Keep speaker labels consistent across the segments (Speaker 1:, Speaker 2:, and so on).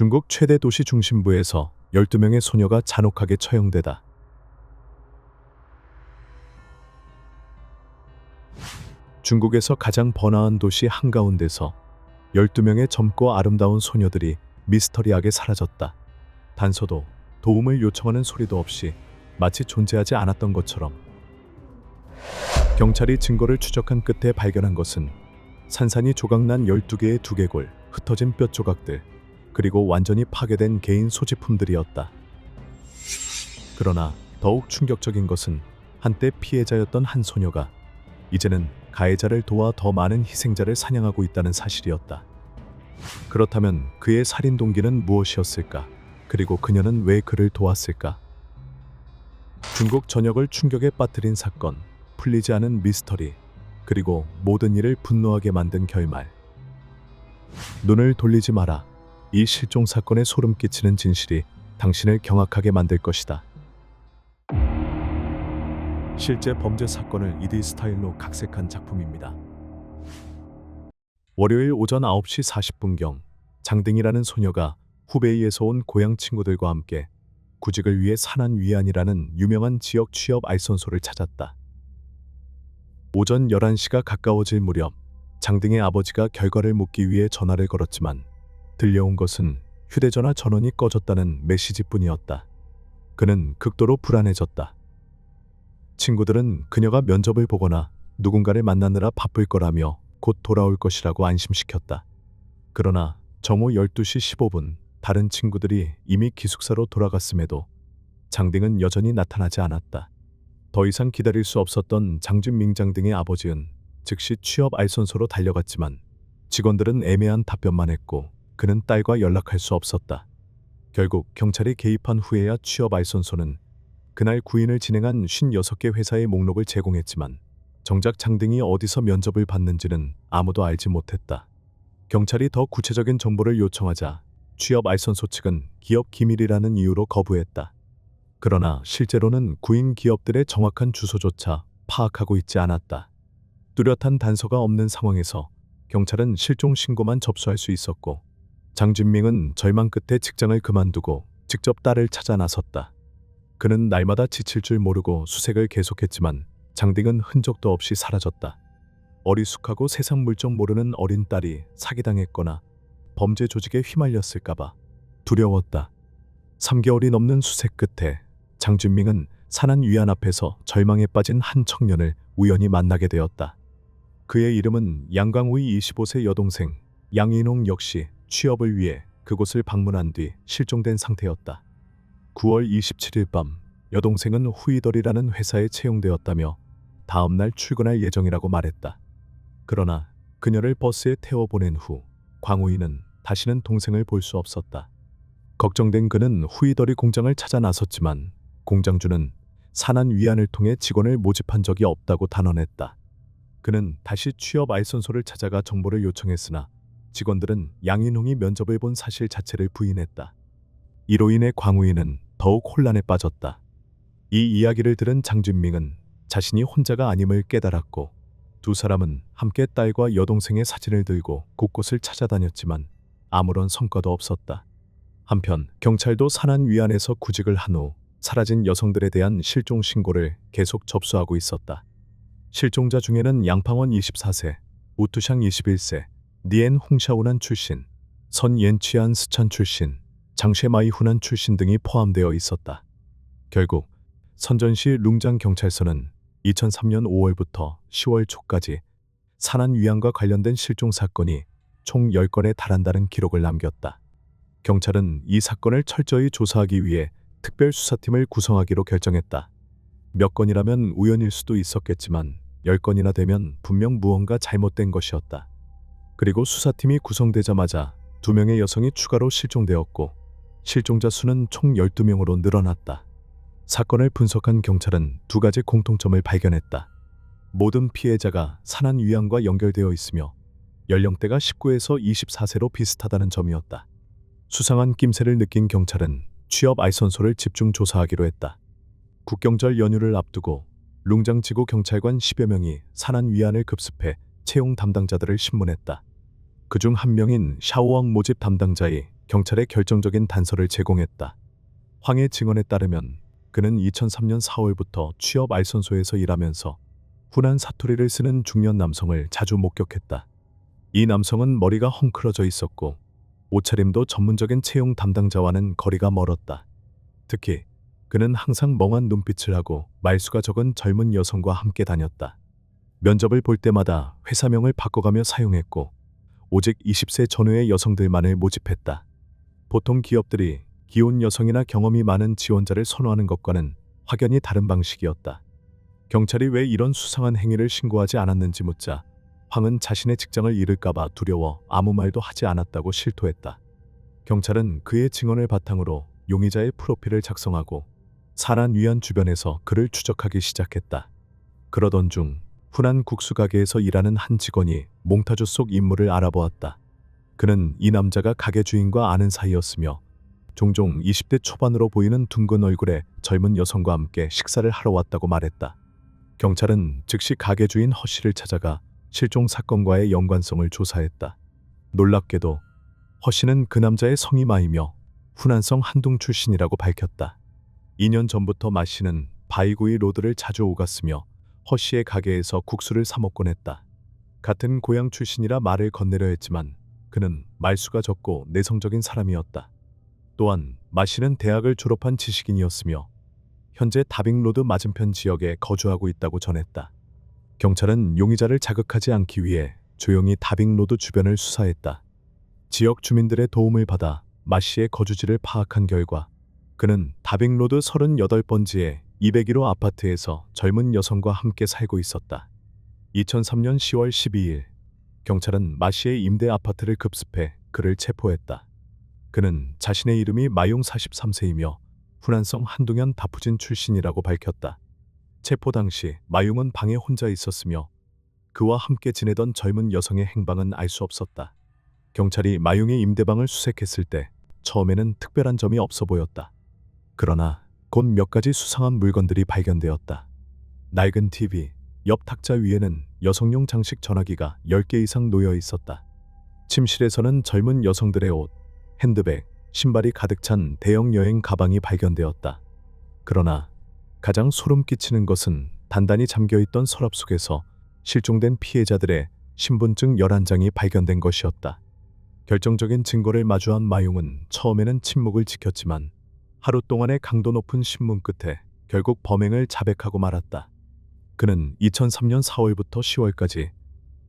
Speaker 1: 중국 최대 도시 중심부에서 12명의 소녀가 잔혹하게 처형되다. 중국에서 가장 번화한 도시 한가운데서 12명의 젊고 아름다운 소녀들이 미스터리하게 사라졌다. 단서도 도움을 요청하는 소리도 없이 마치 존재하지 않았던 것처럼. 경찰이 증거를 추적한 끝에 발견한 것은 산산이 조각난 12개의 두개골, 흩어진 뼈 조각들, 그리고 완전히 파괴된 개인 소지품들이었다. 그러나 더욱 충격적인 것은 한때 피해자였던 한 소녀가 이제는 가해자를 도와 더 많은 희생자를 사냥하고 있다는 사실이었다. 그렇다면 그의 살인 동기는 무엇이었을까? 그리고 그녀는 왜 그를 도왔을까? 중국 전역을 충격에 빠뜨린 사건, 풀리지 않은 미스터리, 그리고 모든 일을 분노하게 만든 결말. 눈을 돌리지 마라. 이 실종 사건의 소름 끼치는 진실이 당신을 경악하게 만들 것이다. 실제 범죄 사건을 2D 스타일로 각색한 작품입니다. 월요일 오전 9시 40분경 장등이라는 소녀가 후베이에서 온 고향 친구들과 함께 구직을 위해 산안 위안이라는 유명한 지역 취업 알선소를 찾았다. 오전 11시가 가까워질 무렵 장등의 아버지가 결과를 묻기 위해 전화를 걸었지만 들려온 것은 휴대전화 전원이 꺼졌다는 메시지뿐이었다. 그는 극도로 불안해졌다. 친구들은 그녀가 면접을 보거나 누군가를 만나느라 바쁠 거라며 곧 돌아올 것이라고 안심시켰다. 그러나 정오 12시 15분 다른 친구들이 이미 기숙사로 돌아갔음에도 장등은 여전히 나타나지 않았다. 더 이상 기다릴 수 없었던 장준밍 장등의 아버지는 즉시 취업 알선소로 달려갔지만 직원들은 애매한 답변만 했고 그는 딸과 연락할 수 없었다. 결국 경찰이 개입한 후에야 취업 알선소는 그날 구인을 진행한 56개 회사의 목록을 제공했지만 정작 장등이 어디서 면접을 받는지는 아무도 알지 못했다. 경찰이 더 구체적인 정보를 요청하자 취업 알선소 측은 기업 기밀이라는 이유로 거부했다. 그러나 실제로는 구인 기업들의 정확한 주소조차 파악하고 있지 않았다. 뚜렷한 단서가 없는 상황에서 경찰은 실종 신고만 접수할 수 있었고 장준밍은 절망 끝에 직장을 그만두고 직접 딸을 찾아 나섰다. 그는 날마다 지칠 줄 모르고 수색을 계속했지만 장등은 흔적도 없이 사라졌다. 어리숙하고 세상 물정 모르는 어린 딸이 사기당했거나 범죄 조직에 휘말렸을까봐 두려웠다. 3개월이 넘는 수색 끝에 장준밍은 산안 위안 앞에서 절망에 빠진 한 청년을 우연히 만나게 되었다. 그의 이름은 양광우의 25세 여동생 양인홍 역시 취업을 위해 그곳을 방문한 뒤 실종된 상태였다. 9월 27일 밤 여동생은 후이덜이라는 회사에 채용되었다며 다음 날 출근할 예정이라고 말했다. 그러나 그녀를 버스에 태워보낸 후 광우이는 다시는 동생을 볼 수 없었다. 걱정된 그는 후이덜이 공장을 찾아 나섰지만 공장주는 산안 위안을 통해 직원을 모집한 적이 없다고 단언했다. 그는 다시 취업 알선소를 찾아가 정보를 요청했으나 직원들은 양인홍이 면접을 본 사실 자체를 부인했다. 이로 인해 광우이는 더욱 혼란에 빠졌다. 이 이야기를 들은 장준밍은 자신이 혼자가 아님을 깨달았고 두 사람은 함께 딸과 여동생의 사진을 들고 곳곳을 찾아다녔지만 아무런 성과도 없었다. 한편 경찰도 산안 위안에서 구직을 한 후 사라진 여성들에 대한 실종 신고를 계속 접수하고 있었다. 실종자 중에는 양팡원 24세, 우투샹 21세, 니엔 홍샤오난 출신, 선옌취안 스촨 출신, 장쉐마이 후난 출신 등이 포함되어 있었다. 결국 선전시 룽장 경찰서는 2003년 5월부터 10월 초까지 산안 위안과 관련된 실종 사건이 총 10건에 달한다는 기록을 남겼다. 경찰은 이 사건을 철저히 조사하기 위해 특별수사팀을 구성하기로 결정했다. 몇 건이라면 우연일 수도 있었겠지만 10건이나 되면 분명 무언가 잘못된 것이었다. 그리고 수사팀이 구성되자마자 2명의 여성이 추가로 실종되었고 실종자 수는 총 12명으로 늘어났다. 사건을 분석한 경찰은 2가지 공통점을 발견했다. 모든 피해자가 산안 위안과 연결되어 있으며 연령대가 19에서 24세로 비슷하다는 점이었다. 수상한 낌새를 느낀 경찰은 취업 알선소를 집중 조사하기로 했다. 국경절 연휴를 앞두고 룽장지구 경찰관 10여 명이 산안 위안을 급습해 채용 담당자들을 신문했다. 그중 한 명인 샤오왕 모집 담당자의 경찰에 결정적인 단서를 제공했다. 황의 증언에 따르면 그는 2003년 4월부터 취업 알선소에서 일하면서 훈한 사투리를 쓰는 중년 남성을 자주 목격했다. 이 남성은 머리가 헝클어져 있었고 옷차림도 전문적인 채용 담당자와는 거리가 멀었다. 특히 그는 항상 멍한 눈빛을 하고 말수가 적은 젊은 여성과 함께 다녔다. 면접을 볼 때마다 회사명을 바꿔가며 사용했고 오직 20세 전후의 여성들만을 모집했다. 보통 기업들이 기혼 여성이나 경험이 많은 지원자를 선호하는 것과는 확연히 다른 방식이었다. 경찰이 왜 이런 수상한 행위를 신고하지 않았는지 묻자 황은 자신의 직장을 잃을까봐 두려워 아무 말도 하지 않았다고 실토했다. 경찰은 그의 증언을 바탕으로 용의자의 프로필을 작성하고 사난 위안 주변에서 그를 추적하기 시작했다. 그러던 중 훈한 국수 가게에서 일하는 한 직원이 몽타주 속 인물을 알아보았다. 그는 이 남자가 가게 주인과 아는 사이였으며 종종 20대 초반으로 보이는 둥근 얼굴의 젊은 여성과 함께 식사를 하러 왔다고 말했다. 경찰은 즉시 가게 주인 허 씨를 찾아가 실종 사건과의 연관성을 조사했다. 놀랍게도 허 씨는 그 남자의 성이 마이며 후난성 한동 출신이라고 밝혔다. 2년 전부터 마 씨는 바이구이 로드를 자주 오갔으며 허 씨의 가게에서 국수를 사 먹곤 했다. 같은 고향 출신이라 말을 건네려 했지만 그는 말수가 적고 내성적인 사람이었다. 또한 마 씨는 대학을 졸업한 지식인이었으며 현재 다빙로드 맞은편 지역에 거주하고 있다고 전했다. 경찰은 용의자를 자극하지 않기 위해 조용히 다빙로드 주변을 수사했다. 지역 주민들의 도움을 받아 마 씨의 거주지를 파악한 결과 그는 다빙로드 38번지의 201호 아파트에서 젊은 여성과 함께 살고 있었다. 2003년 10월 12일 경찰은 마 씨의 임대 아파트를 급습해 그를 체포했다. 그는 자신의 이름이 마용 43세이며 후난성 한동현 다푸진 출신이라고 밝혔다. 체포 당시 마용은 방에 혼자 있었으며 그와 함께 지내던 젊은 여성의 행방은 알 수 없었다. 경찰이 마용의 임대방을 수색했을 때 처음에는 특별한 점이 없어 보였다. 그러나 곧 몇 가지 수상한 물건들이 발견되었다. 낡은 TV, 옆 탁자 위에는 여성용 장식 전화기가 10개 이상 놓여 있었다. 침실에서는 젊은 여성들의 옷, 핸드백, 신발이 가득 찬 대형 여행 가방이 발견되었다. 그러나 가장 소름 끼치는 것은 단단히 잠겨있던 서랍 속에서 실종된 피해자들의 신분증 11장이 발견된 것이었다. 결정적인 증거를 마주한 마용은 처음에는 침묵을 지켰지만 하루 동안의 강도 높은 신문 끝에 결국 범행을 자백하고 말았다. 그는 2003년 4월부터 10월까지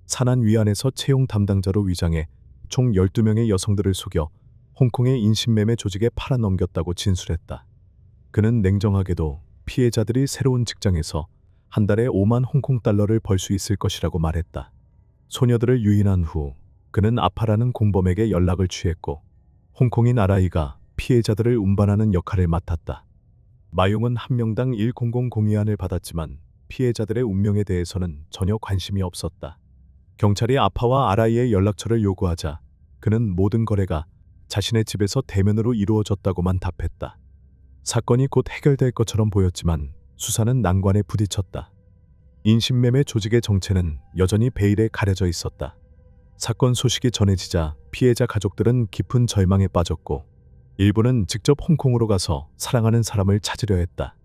Speaker 1: 사난 위안에서 채용 담당자로 위장해 총 12명의 여성들을 속여 홍콩의 인신매매 조직에 팔아넘겼다고 진술했다. 그는 냉정하게도 피해자들이 새로운 직장에서 한 달에 5만 홍콩 달러를 벌 수 있을 것이라고 말했다. 소녀들을 유인한 후 그는 아파라는 공범에게 연락을 취했고 홍콩인 아라이가 피해자들을 운반하는 역할을 맡았다. 마용은 한 명당 1,000위안을 받았지만 피해자들의 운명에 대해서는 전혀 관심이 없었다. 경찰이 아파와 아라이의 연락처를 요구하자 그는 모든 거래가 자신의 집에서 대면으로 이루어졌다고만 답했다. 사건이 곧 해결될 것처럼 보였지만 수사는 난관에 부딪혔다. 인신매매 조직의 정체는 여전히 베일에 가려져 있었다. 사건 소식이 전해지자 피해자 가족들은 깊은 절망에 빠졌고 일부는 직접 홍콩으로 가서 사랑하는 사람을 찾으려 했다.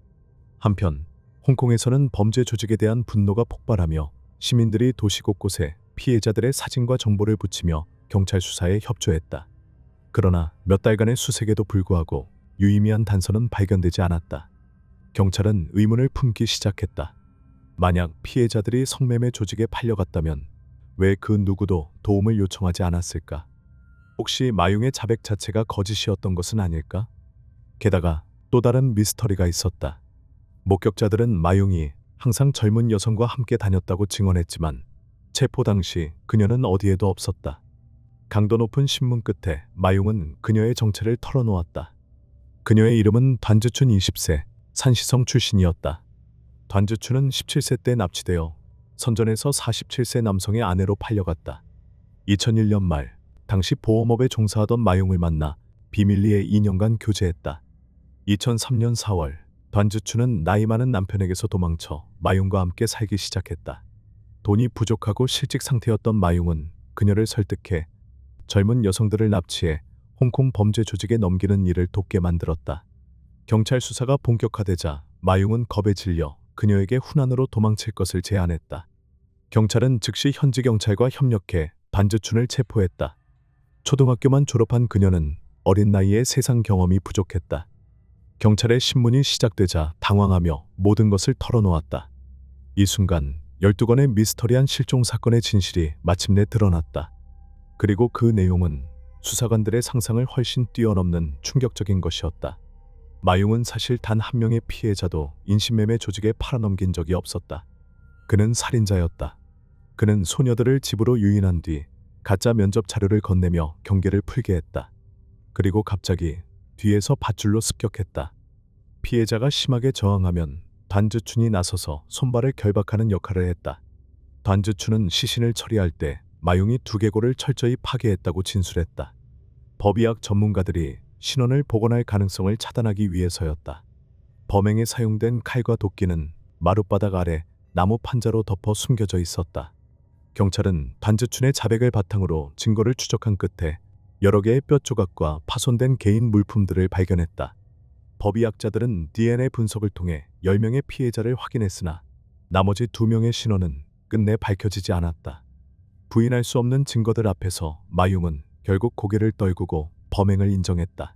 Speaker 1: 한편 홍콩에서는 범죄 조직에 대한 분노가 폭발하며 시민들이 도시 곳곳에 피해자들의 사진과 정보를 붙이며 경찰 수사에 협조했다. 그러나 몇 달간의 수색에도 불구하고 유의미한 단서는 발견되지 않았다. 경찰은 의문을 품기 시작했다. 만약 피해자들이 성매매 조직에 팔려갔다면 왜 그 누구도 도움을 요청하지 않았을까? 혹시 마용의 자백 자체가 거짓이었던 것은 아닐까? 게다가 또 다른 미스터리가 있었다. 목격자들은 마용이 항상 젊은 여성과 함께 다녔다고 증언했지만 체포 당시 그녀는 어디에도 없었다. 강도 높은 신문 끝에 마용은 그녀의 정체를 털어놓았다. 그녀의 이름은 단즈춘 20세, 산시성 출신이었다. 단즈춘은 17세 때 납치되어 선전에서 47세 남성의 아내로 팔려갔다. 2001년 말 당시 보험업에 종사하던 마용을 만나 비밀리에 2년간 교제했다. 2003년 4월 단즈춘은 나이 많은 남편에게서 도망쳐 마용과 함께 살기 시작했다. 돈이 부족하고 실직 상태였던 마용은 그녀를 설득해 젊은 여성들을 납치해 홍콩 범죄 조직에 넘기는 일을 돕게 만들었다. 경찰 수사가 본격화되자 마융은 겁에 질려 그녀에게 후난으로 도망칠 것을 제안했다. 경찰은 즉시 현지 경찰과 협력해 반즈춘을 체포했다. 초등학교만 졸업한 그녀는 어린 나이에 세상 경험이 부족했다. 경찰의 신문이 시작되자 당황하며 모든 것을 털어놓았다. 이 순간 12건의 미스터리한 실종 사건의 진실이 마침내 드러났다. 그리고 그 내용은 수사관들의 상상을 훨씬 뛰어넘는 충격적인 것이었다. 마융은 사실 단 한 명의 피해자도 인신매매 조직에 팔아넘긴 적이 없었다. 그는 살인자였다. 그는 소녀들을 집으로 유인한 뒤 가짜 면접 자료를 건네며 경계를 풀게 했다. 그리고 갑자기 뒤에서 밧줄로 습격했다. 피해자가 심하게 저항하면 단즈춘이 나서서 손발을 결박하는 역할을 했다. 단즈춘은 시신을 처리할 때 마융이 두개골을 철저히 파괴했다고 진술했다. 법의학 전문가들이 신원을 복원할 가능성을 차단하기 위해서였다. 범행에 사용된 칼과 도끼는 마룻바닥 아래 나무 판자로 덮어 숨겨져 있었다. 경찰은 단즈춘의 자백을 바탕으로 증거를 추적한 끝에 여러 개의 뼈 조각과 파손된 개인 물품들을 발견했다. 법의학자들은 DNA 분석을 통해 10명의 피해자를 확인했으나 나머지 2명의 신원은 끝내 밝혀지지 않았다. 부인할 수 없는 증거들 앞에서 마융은 결국 고개를 떨구고 범행을 인정했다.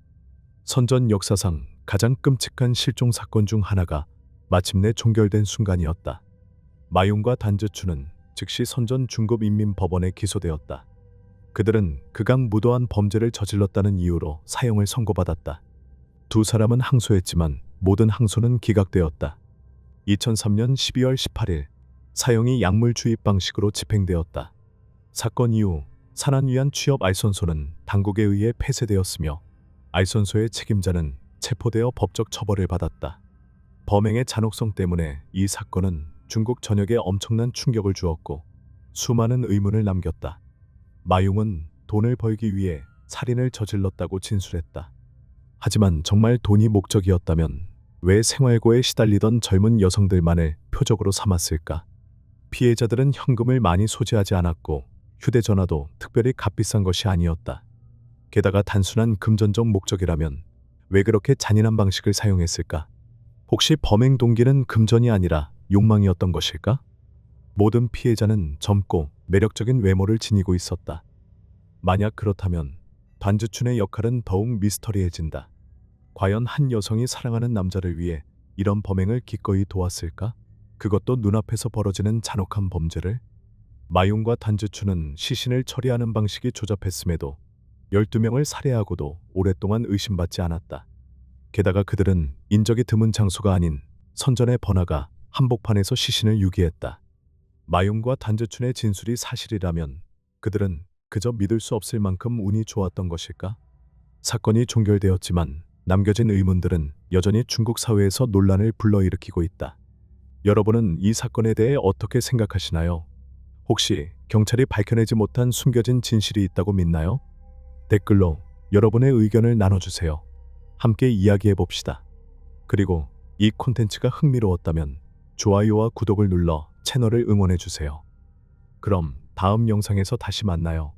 Speaker 1: 선전 역사상 가장 끔찍한 실종 사건 중 하나가 마침내 종결된 순간이었다. 마융과 단즈춘은 즉시 선전 중급인민법원에 기소되었다. 그들은 극악무도한 범죄를 저질렀다는 이유로 사형을 선고받았다. 두 사람은 항소했지만 모든 항소는 기각되었다. 2003년 12월 18일 사형이 약물 주입 방식으로 집행되었다. 사건 이후 산안위안 취업 알선소는 당국에 의해 폐쇄되었으며 알선소의 책임자는 체포되어 법적 처벌을 받았다. 범행의 잔혹성 때문에 이 사건은 중국 전역에 엄청난 충격을 주었고 수많은 의문을 남겼다. 마융은 돈을 벌기 위해 살인을 저질렀다고 진술했다. 하지만 정말 돈이 목적이었다면 왜 생활고에 시달리던 젊은 여성들만을 표적으로 삼았을까? 피해자들은 현금을 많이 소지하지 않았고 휴대전화도 특별히 값비싼 것이 아니었다. 게다가 단순한 금전적 목적이라면 왜 그렇게 잔인한 방식을 사용했을까? 혹시 범행 동기는 금전이 아니라 욕망이었던 것일까? 모든 피해자는 젊고 매력적인 외모를 지니고 있었다. 만약 그렇다면 단즈춘의 역할은 더욱 미스터리해진다. 과연 한 여성이 사랑하는 남자를 위해 이런 범행을 기꺼이 도왔을까? 그것도 눈앞에서 벌어지는 잔혹한 범죄를? 마융과 단즈춘은 시신을 처리하는 방식이 조잡했음에도 12명을 살해하고도 오랫동안 의심받지 않았다. 게다가 그들은 인적이 드문 장소가 아닌 선전의 번화가 한복판에서 시신을 유기했다. 마융과 단즈춘의 진술이 사실이라면 그들은 그저 믿을 수 없을 만큼 운이 좋았던 것일까? 사건이 종결되었지만 남겨진 의문들은 여전히 중국 사회에서 논란을 불러일으키고 있다. 여러분은 이 사건에 대해 어떻게 생각하시나요? 혹시 경찰이 밝혀내지 못한 숨겨진 진실이 있다고 믿나요? 댓글로 여러분의 의견을 나눠주세요. 함께 이야기해 봅시다. 그리고 이 콘텐츠가 흥미로웠다면 좋아요와 구독을 눌러 채널을 응원해 주세요. 그럼 다음 영상에서 다시 만나요.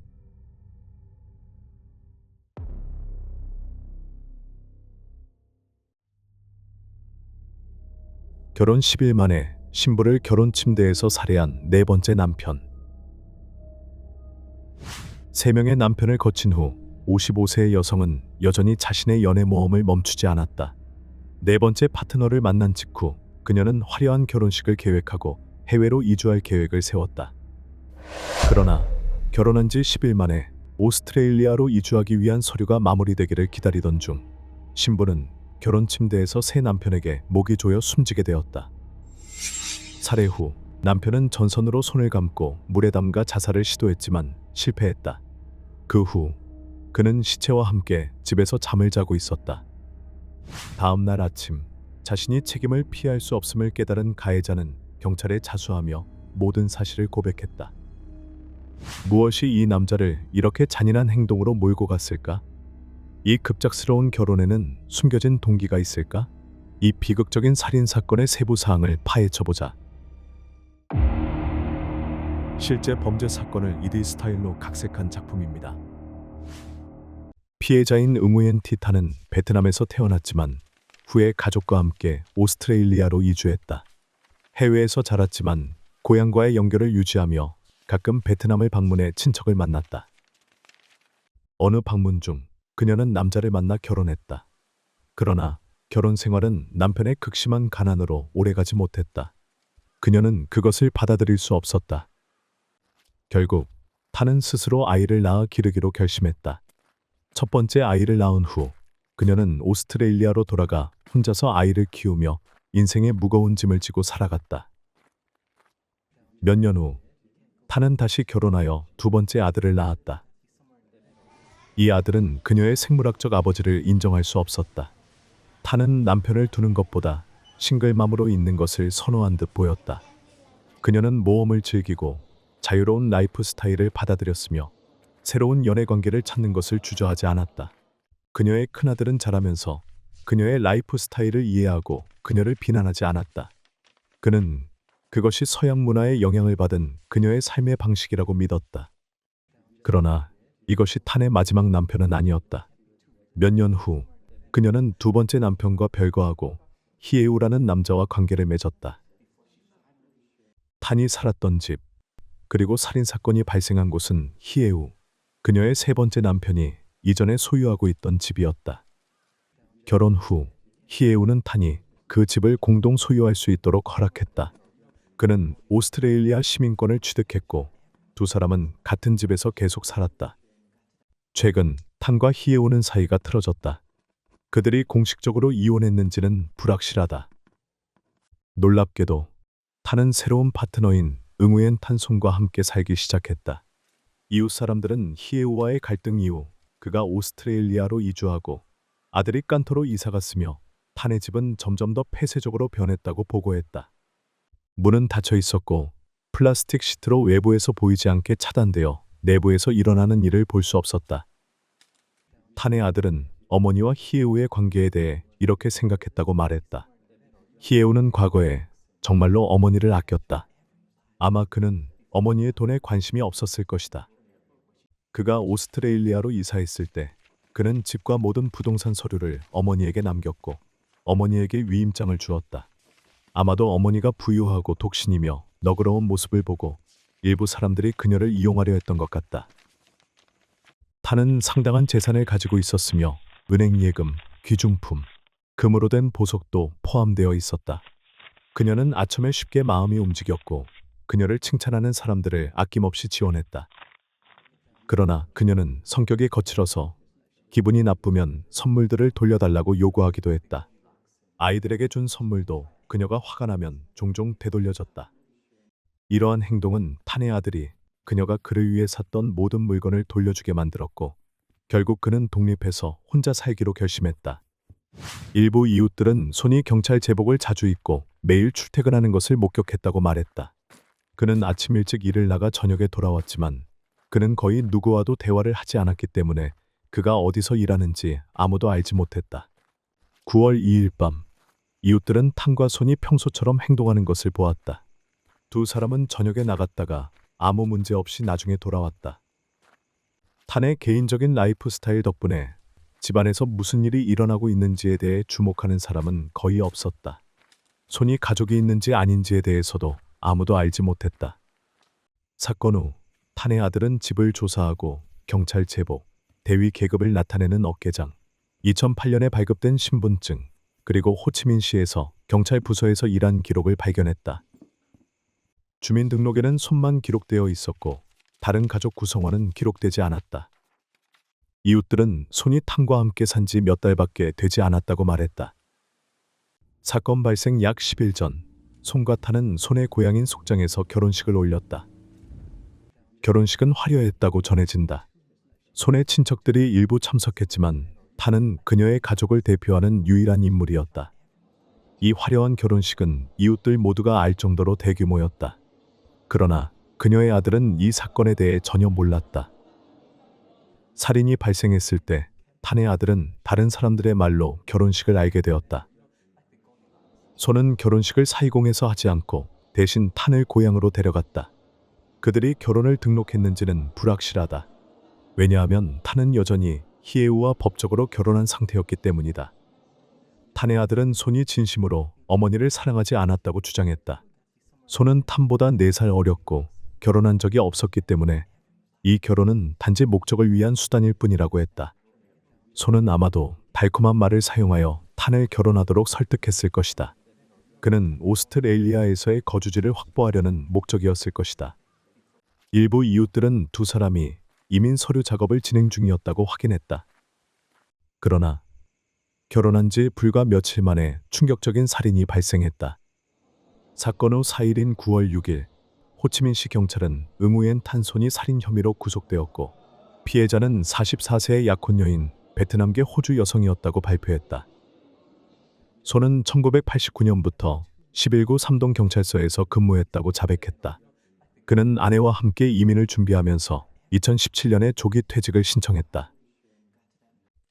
Speaker 1: 결혼 10일 만에 신부를 결혼 침대에서 살해한 네 번째 남편. 3명의 남편을 거친 후 55세의 여성은 여전히 자신의 연애 모험을 멈추지 않았다. 네 번째 파트너를 만난 직후 그녀는 화려한 결혼식을 계획하고 해외로 이주할 계획을 세웠다. 그러나 결혼한 지 10일 만에 오스트레일리아로 이주하기 위한 서류가 마무리되기를 기다리던 중 신부는 결혼 침대에서 새 남편에게 목이 조여 숨지게 되었다. 살해 후 남편은 전선으로 손을 감고 물에 담가 자살을 시도했지만 실패했다. 그 후 그는 시체와 함께 집에서 잠을 자고 있었다. 다음 날 아침 자신이 책임을 피할 수 없음을 깨달은 가해자는 경찰에 자수하며 모든 사실을 고백했다. 무엇이 이 남자를 이렇게 잔인한 행동으로 몰고 갔을까? 이 급작스러운 결혼에는 숨겨진 동기가 있을까? 이 비극적인 살인 사건의 세부 사항을 파헤쳐보자. 실제 범죄 사건을 2D 스타일로 각색한 작품입니다. 피해자인 응우엔 티타는 베트남에서 태어났지만 후에 가족과 함께 오스트레일리아로 이주했다. 해외에서 자랐지만 고향과의 연결을 유지하며 가끔 베트남을 방문해 친척을 만났다. 어느 방문 중 그녀는 남자를 만나 결혼했다. 그러나 결혼 생활은 남편의 극심한 가난으로 오래가지 못했다. 그녀는 그것을 받아들일 수 없었다. 결국 타는 스스로 아이를 낳아 기르기로 결심했다. 첫 번째 아이를 낳은 후 그녀는 오스트레일리아로 돌아가 혼자서 아이를 키우며 인생의 무거운 짐을 지고 살아갔다. 몇 년 후 타는 다시 결혼하여 두 번째 아들을 낳았다. 이 아들은 그녀의 생물학적 아버지를 인정할 수 없었다. 타는 남편을 두는 것보다 싱글맘으로 있는 것을 선호한 듯 보였다. 그녀는 모험을 즐기고 자유로운 라이프 스타일을 받아들였으며 새로운 연애 관계를 찾는 것을 주저하지 않았다. 그녀의 큰아들은 자라면서 그녀의 라이프 스타일을 이해하고 그녀를 비난하지 않았다. 그는 그것이 서양 문화의 영향을 받은 그녀의 삶의 방식이라고 믿었다. 그러나 이것이 탄의 마지막 남편은 아니었다. 몇 년 후 그녀는 두 번째 남편과 별거하고 히에우라는 남자와 관계를 맺었다. 탄이 살았던 집, 그리고 살인사건이 발생한 곳은 히에우, 그녀의 세 번째 남편이 이전에 소유하고 있던 집이었다. 결혼 후 히에우는 탄이 그 집을 공동 소유할 수 있도록 허락했다. 그는 오스트레일리아 시민권을 취득했고 두 사람은 같은 집에서 계속 살았다. 최근 탄과 히에우는 사이가 틀어졌다. 그들이 공식적으로 이혼했는지는 불확실하다. 놀랍게도 탄은 새로운 파트너인 응우엔 탄손과 함께 살기 시작했다. 이웃 사람들은 히에우와의 갈등 이후 그가 오스트레일리아로 이주하고 아들이 깐토로 이사갔으며 탄의 집은 점점 더 폐쇄적으로 변했다고 보고했다. 문은 닫혀 있었고 플라스틱 시트로 외부에서 보이지 않게 차단되어 내부에서 일어나는 일을 볼 수 없었다. 탄의 아들은 어머니와 히에우의 관계에 대해 이렇게 생각했다고 말했다. 히에우는 과거에 정말로 어머니를 아꼈다. 아마 그는 어머니의 돈에 관심이 없었을 것이다. 그가 오스트레일리아로 이사했을 때 그는 집과 모든 부동산 서류를 어머니에게 남겼고 어머니에게 위임장을 주었다. 아마도 어머니가 부유하고 독신이며 너그러운 모습을 보고 일부 사람들이 그녀를 이용하려 했던 것 같다. 탄은 상당한 재산을 가지고 있었으며 은행 예금, 귀중품, 금으로 된 보석도 포함되어 있었다. 그녀는 아첨에 쉽게 마음이 움직였고 그녀를 칭찬하는 사람들을 아낌없이 지원했다. 그러나 그녀는 성격이 거칠어서 기분이 나쁘면 선물들을 돌려달라고 요구하기도 했다. 아이들에게 준 선물도 그녀가 화가 나면 종종 되돌려줬다. 이러한 행동은 탄의 아들이 그녀가 그를 위해 샀던 모든 물건을 돌려주게 만들었고 결국 그는 독립해서 혼자 살기로 결심했다. 일부 이웃들은 손이 경찰 제복을 자주 입고 매일 출퇴근하는 것을 목격했다고 말했다. 그는 아침 일찍 일을 나가 저녁에 돌아왔지만 그는 거의 누구와도 대화를 하지 않았기 때문에 그가 어디서 일하는지 아무도 알지 못했다. 9월 2일 밤 이웃들은 탄과 손이 평소처럼 행동하는 것을 보았다. 두 사람은 저녁에 나갔다가 아무 문제 없이 나중에 돌아왔다. 탄의 개인적인 라이프 스타일 덕분에 집안에서 무슨 일이 일어나고 있는지에 대해 주목하는 사람은 거의 없었다. 손이 가족이 있는지 아닌지에 대해서도 아무도 알지 못했다. 사건 후 탄의 아들은 집을 조사하고 경찰 제복, 대위 계급을 나타내는 어깨장, 2008년에 발급된 신분증, 그리고 호치민시에서 경찰 부서에서 일한 기록을 발견했다. 주민등록에는 손만 기록되어 있었고 다른 가족 구성원은 기록되지 않았다. 이웃들은 손이 탄과 함께 산 지 몇 달밖에 되지 않았다고 말했다. 사건 발생 약 10일 전, 손과 탄은 손의 고향인 속장에서 결혼식을 올렸다. 결혼식은 화려했다고 전해진다. 손의 친척들이 일부 참석했지만 탄은 그녀의 가족을 대표하는 유일한 인물이었다. 이 화려한 결혼식은 이웃들 모두가 알 정도로 대규모였다. 그러나 그녀의 아들은 이 사건에 대해 전혀 몰랐다. 살인이 발생했을 때 탄의 아들은 다른 사람들의 말로 결혼식을 알게 되었다. 손은 결혼식을 사이공에서 하지 않고 대신 탄을 고향으로 데려갔다. 그들이 결혼을 등록했는지는 불확실하다. 왜냐하면 탄은 여전히 희애우와 법적으로 결혼한 상태였기 때문이다. 탄의 아들은 손이 진심으로 어머니를 사랑하지 않았다고 주장했다. 손은 탐보다 4살 어렸고 결혼한 적이 없었기 때문에 이 결혼은 단지 목적을 위한 수단일 뿐이라고 했다. 손은 아마도 달콤한 말을 사용하여 탄을 결혼하도록 설득했을 것이다. 그는 오스트레일리아에서의 거주지를 확보하려는 목적이었을 것이다. 일부 이웃들은 두 사람이 이민 서류 작업을 진행 중이었다고 확인했다. 그러나 결혼한 지 불과 며칠 만에 충격적인 살인이 발생했다. 사건 후 4일인 9월 6일 호치민시 경찰은 응우엔 탄손이 살인 혐의로 구속되었고 피해자는 44세의 약혼 여인 베트남계 호주 여성이었다고 발표했다. 손은 1989년부터 11구 3동 경찰서에서 근무했다고 자백했다. 그는 아내와 함께 이민을 준비하면서 2017년에 조기 퇴직을 신청했다.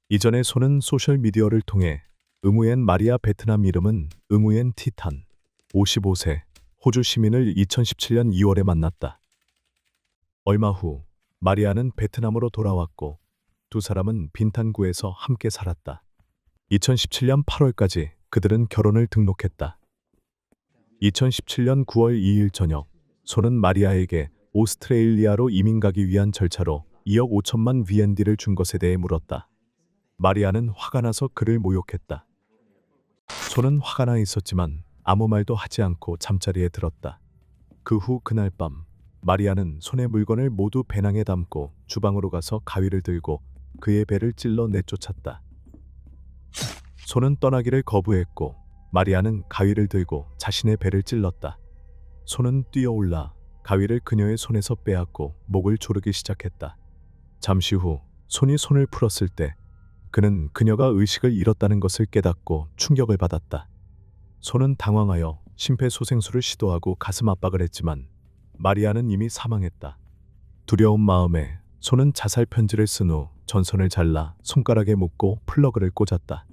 Speaker 1: 이전에 손은 소셜미디어를 통해 응우엔 마리아 베트남 이름은 응우엔 티탄 55세 호주 시민을 2017년 2월에 만났다. 얼마 후 마리아는 베트남으로 돌아왔고 두 사람은 빈탄구에서 함께 살았다. 2017년 8월까지 그들은 결혼을 등록했다. 2017년 9월 2일 저녁 손은 마리아에게 오스트레일리아로 이민 가기 위한 절차로 2억 5천만 VND를 준 것에 대해 물었다. 마리아는 화가 나서 그를 모욕했다. 손은 화가 나 있었지만 아무 말도 하지 않고 잠자리에 들었다. 그 후 그날 밤 마리아는 손의 물건을 모두 배낭에 담고 주방으로 가서 가위를 들고 그의 배를 찔러 내쫓았다. 손은 떠나기를 거부했고 마리아는 가위를 들고 자신의 배를 찔렀다. 손은 뛰어올라 가위를 그녀의 손에서 빼앗고 목을 조르기 시작했다. 잠시 후 손이 손을 풀었을 때 그는 그녀가 의식을 잃었다는 것을 깨닫고 충격을 받았다. 손은 당황하여 심폐소생술을 시도하고 가슴 압박을 했지만 마리아는 이미 사망했다. 두려운 마음에 손은 자살 편지를 쓴 후 전선을 잘라 손가락에 묶고 플러그를 꽂았다.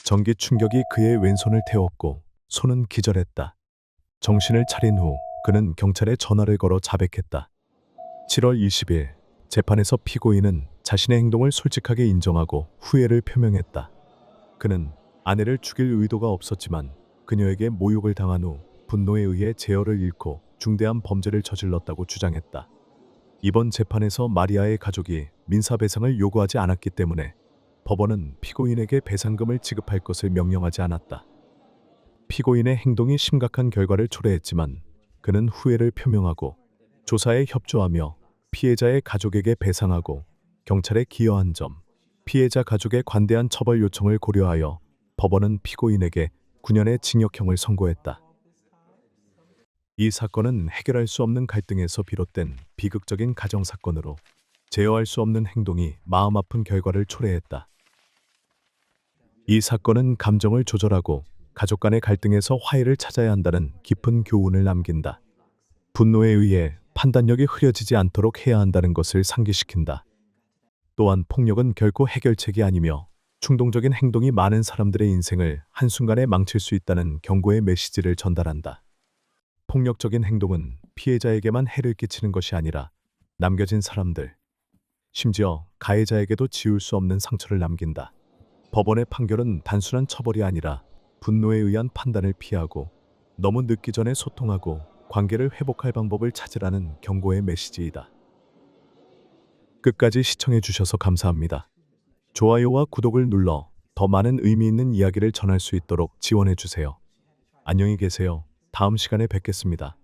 Speaker 1: 전기 충격이 그의 왼손을 태웠고 손은 기절했다. 정신을 차린 후 그는 경찰에 전화를 걸어 자백했다. 7월 20일 재판에서 피고인은 자신의 행동을 솔직하게 인정하고 후회를 표명했다. 그는 아내를 죽일 의도가 없었지만 그녀에게 모욕을 당한 후 분노에 의해 제어를 잃고 중대한 범죄를 저질렀다고 주장했다. 이번 재판에서 마리아의 가족이 민사배상을 요구하지 않았기 때문에 법원은 피고인에게 배상금을 지급할 것을 명령하지 않았다. 피고인의 행동이 심각한 결과를 초래했지만 그는 후회를 표명하고 조사에 협조하며 피해자의 가족에게 배상하고 경찰에 기여한 점, 피해자 가족의 관대한 처벌 요청을 고려하여 법원은 피고인에게 9년의 징역형을 선고했다. 이 사건은 해결할 수 없는 갈등에서 비롯된 비극적인 가정사건으로 제어할 수 없는 행동이 마음 아픈 결과를 초래했다. 이 사건은 감정을 조절하고 가족 간의 갈등에서 화해를 찾아야 한다는 깊은 교훈을 남긴다. 분노에 의해 판단력이 흐려지지 않도록 해야 한다는 것을 상기시킨다. 또한 폭력은 결코 해결책이 아니며 충동적인 행동이 많은 사람들의 인생을 한순간에 망칠 수 있다는 경고의 메시지를 전달한다. 폭력적인 행동은 피해자에게만 해를 끼치는 것이 아니라 남겨진 사람들, 심지어 가해자에게도 지울 수 없는 상처를 남긴다. 법원의 판결은 단순한 처벌이 아니라 분노에 의한 판단을 피하고 너무 늦기 전에 소통하고 관계를 회복할 방법을 찾으라는 경고의 메시지이다. 끝까지 시청해 주셔서 감사합니다. 좋아요와 구독을 눌러 더 많은 의미 있는 이야기를 전할 수 있도록 지원해 주세요. 안녕히 계세요. 다음 시간에 뵙겠습니다.